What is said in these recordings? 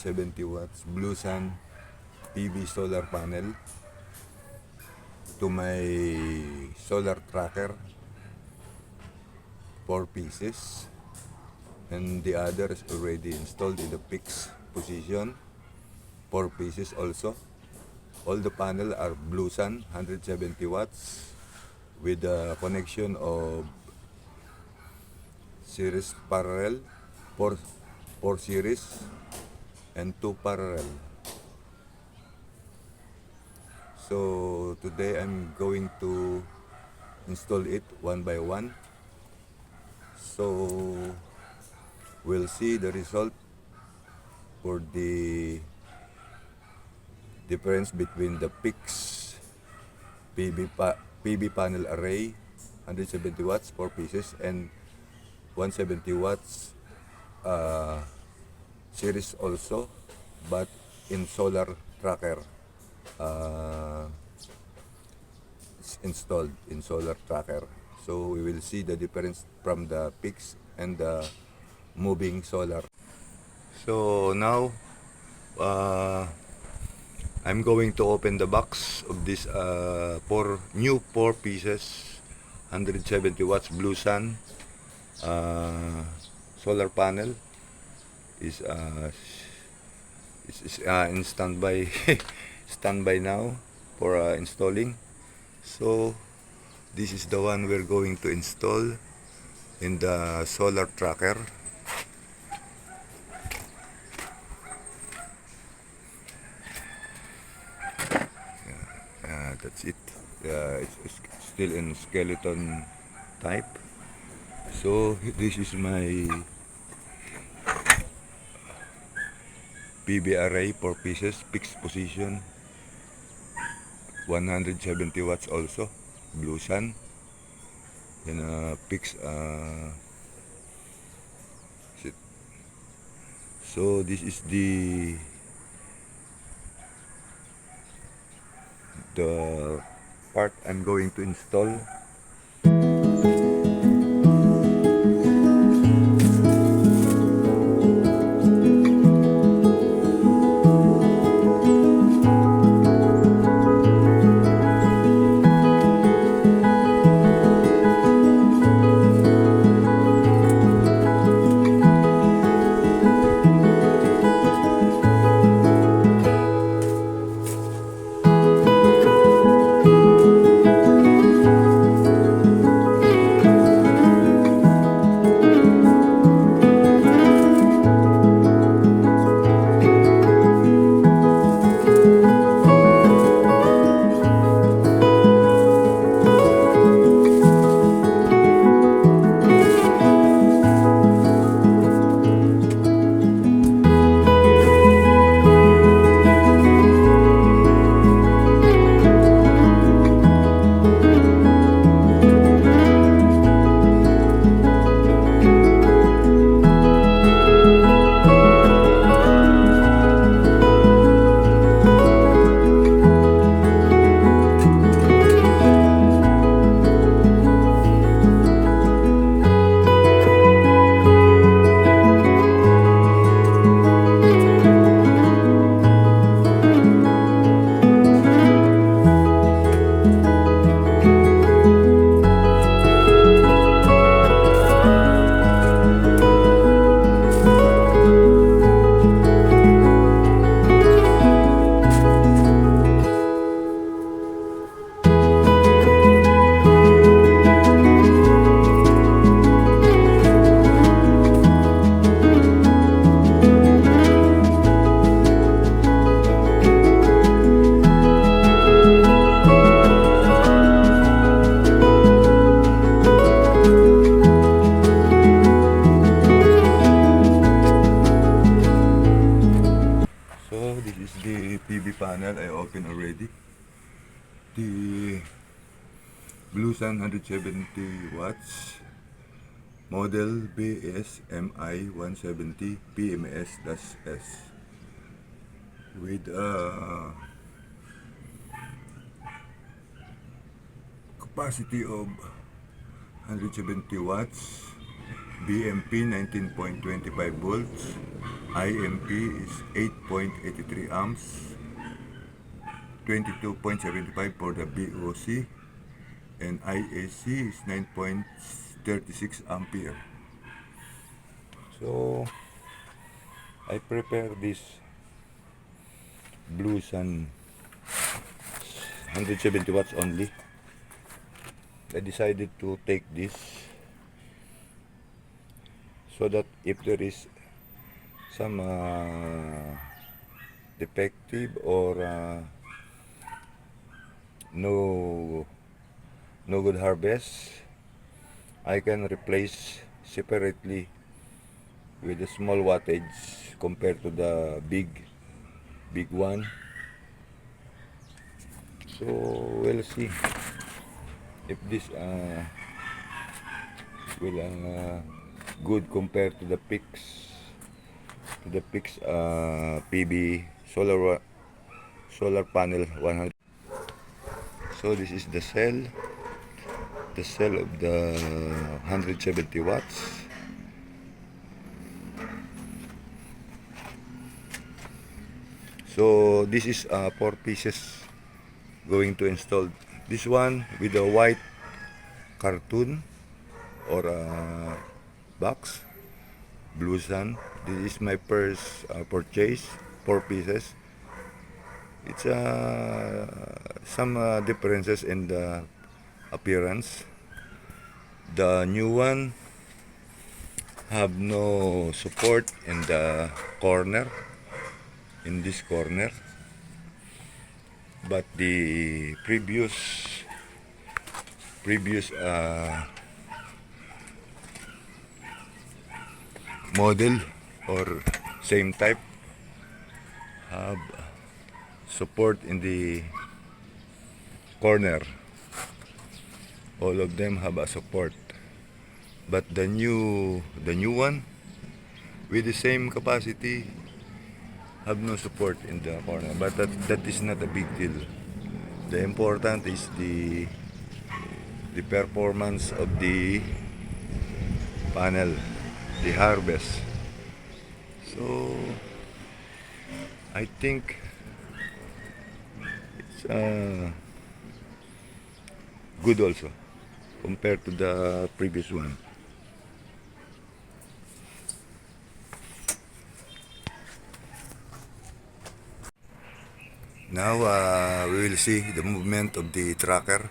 170 watts Bluesun PV solar panel to my solar tracker, 4 pieces, and the other is already installed in the fixed position, 4 pieces also. All the panel are Bluesun 170 watts with a connection of series parallel, 4 series and 2 parallel. So today I'm going to install it one by one. So we'll see the result for the difference between the fixed PV panel array 170 watts 4 pieces and 170 watts series also, but in solar tracker, installed in solar tracker. So we will see the difference from the fixed and the moving solar. So now I'm going to open the box of this 4 pieces 170 watts Bluesun solar panel is in standby standby now for installing. So this is the one we're going to install in the solar tracker. That's it. It's still in skeleton type. So this is my PV array, 4 pieces, fixed position, 170 watts also, Bluesun. And fixed. So this is the part I'm going to install. PV panel I opened already. The Bluesun 170 watts model BSMI 170 PMS-S with capacity of 170 watts, BMP 19.25 volts, IMP is 8.83 amps, 22.75 for the BOC, and IAC is 9.36 ampere. So I prepare this Bluesun 170 watts only. I decided to take this so that if there is some defective or no good harvest, I can replace separately with a small wattage compared to the big one. So we'll see if this will good compared to the PIX PB solar panel 100. So this is the cell of the 170 watts. So this is 4 pieces going to install. This one with a white cartoon or box, Bluesun. This is my first purchase, 4 pieces. It's some differences in the appearance. The new one have no support in the corner, in this corner, but the previous model or same type have support in the corner. All of them have a support, but the new one with the same capacity have no support in the corner. But that is not a big deal. The important is the performance of the panel, the harvest. So I think it's good also compared to the previous one. Now we will see the movement of the tracker.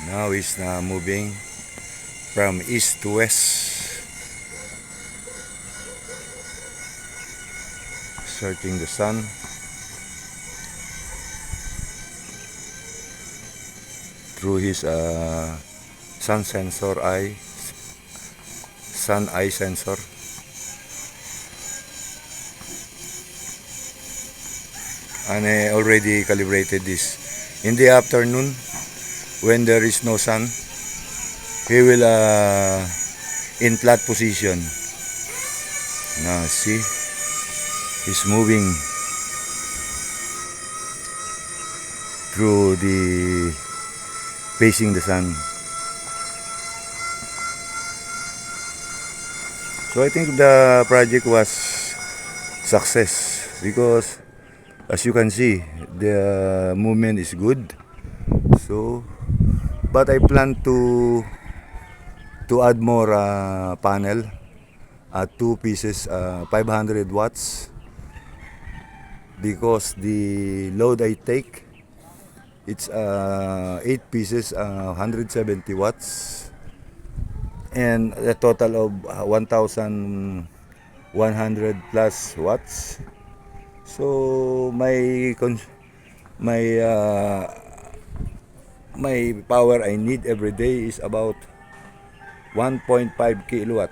Now it's moving from east to west, searching the sun. Through his sun eye sensor. And I already calibrated this. In the afternoon, when there is no sun, he will in flat position. Now see, he's moving through the facing the sun. So I think the project was success because as you can see the movement is good. So but I plan to add more panel, two pieces, 500 watts, because the load I take, it's 8 pieces, 170 watts, and a total of 1100 plus watts. So my my power I need every day is about 1.5 kilowatt.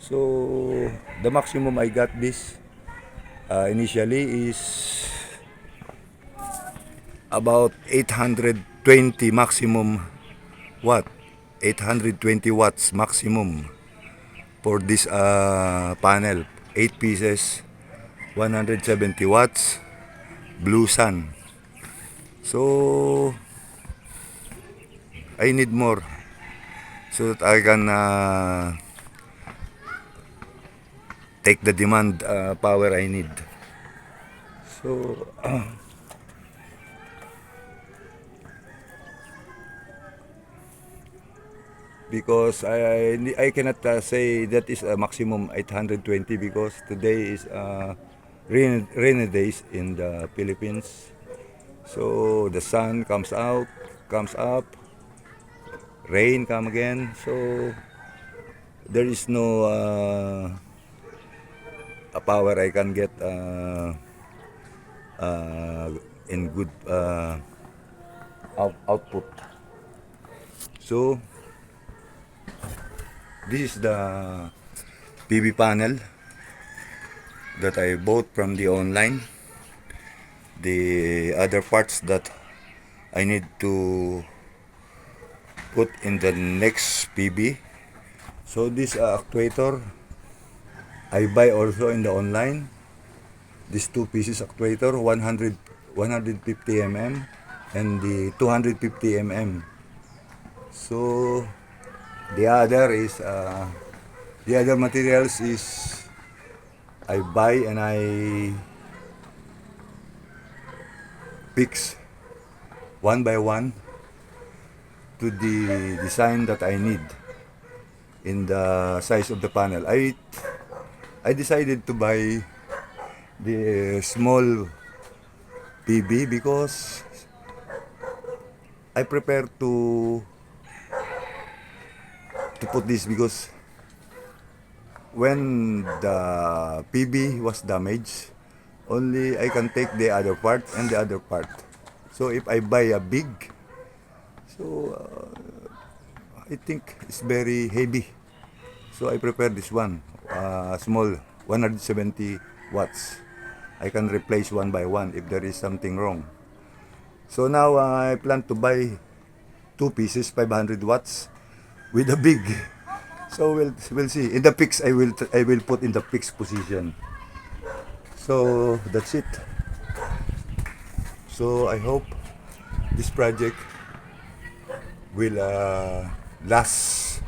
So the maximum I got this initially is about 820 maximum watt, 820 watts maximum for this panel, 8 pieces, 170 watts, Bluesun. So I need more so that I can take the demand power I need. So because I cannot say that is a maximum 820 because today is rainy days in the Philippines. So the sun comes out, comes up, rain come again. So there is no a power I can get in good output. So this is the PV panel that I bought from the online. The other parts that I need to put in the next PV. So this actuator I buy also in the online. These two pieces actuator, 150 mm and the 250 mm. So the other is the other materials is I buy and I fix one by one to the design that I need in the size of the panel. I decided to buy the small PV because I prepare to put this because when the PV was damaged, only I can take the other part and the other part. So if I buy a big, so I think it's very heavy. So I prepare this one, small, 170 watts. I can replace one by one if there is something wrong. So now I plan to buy two pieces, 500 watts, with a big. So we'll see. In the fix, I will put in the fixed position. So that's it. So I hope this project will last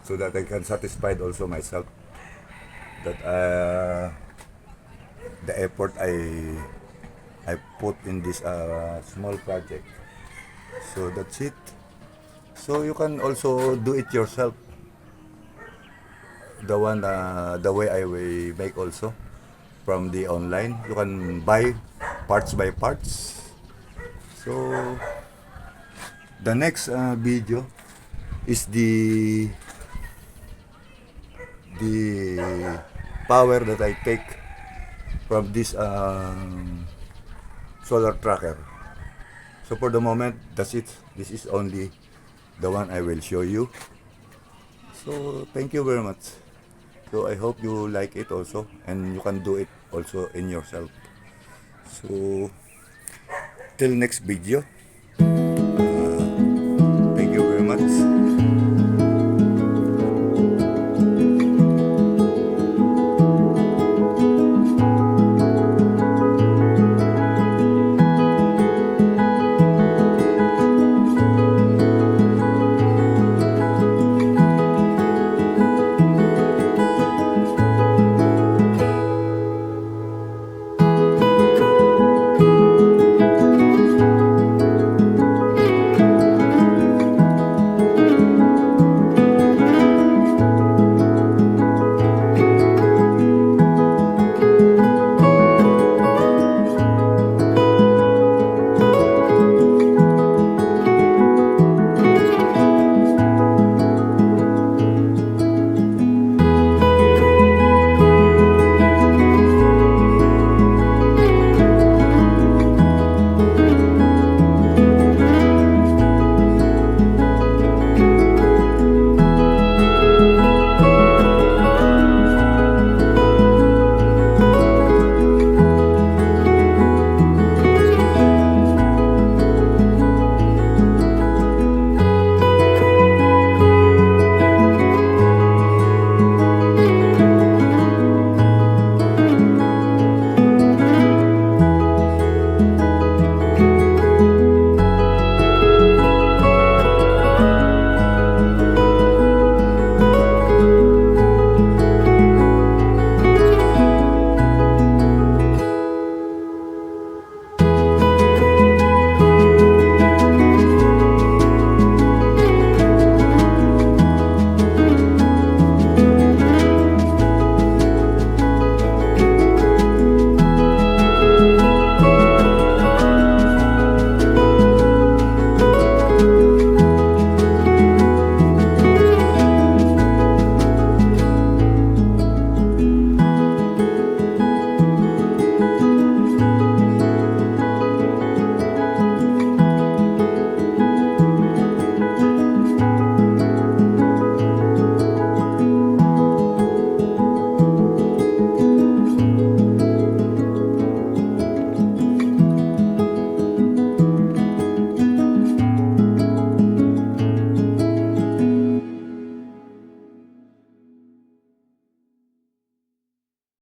so that I can satisfy also myself that the effort I put in this small project. So that's it. So you can also do it yourself. The one the way I will make also from the online. You can buy parts by parts. So the next video is the power that I take from this solar tracker. So for the moment, that's it. This is only the one I will show you. So thank you very much. So I hope you like it also and you can do it also in yourself. So till next video.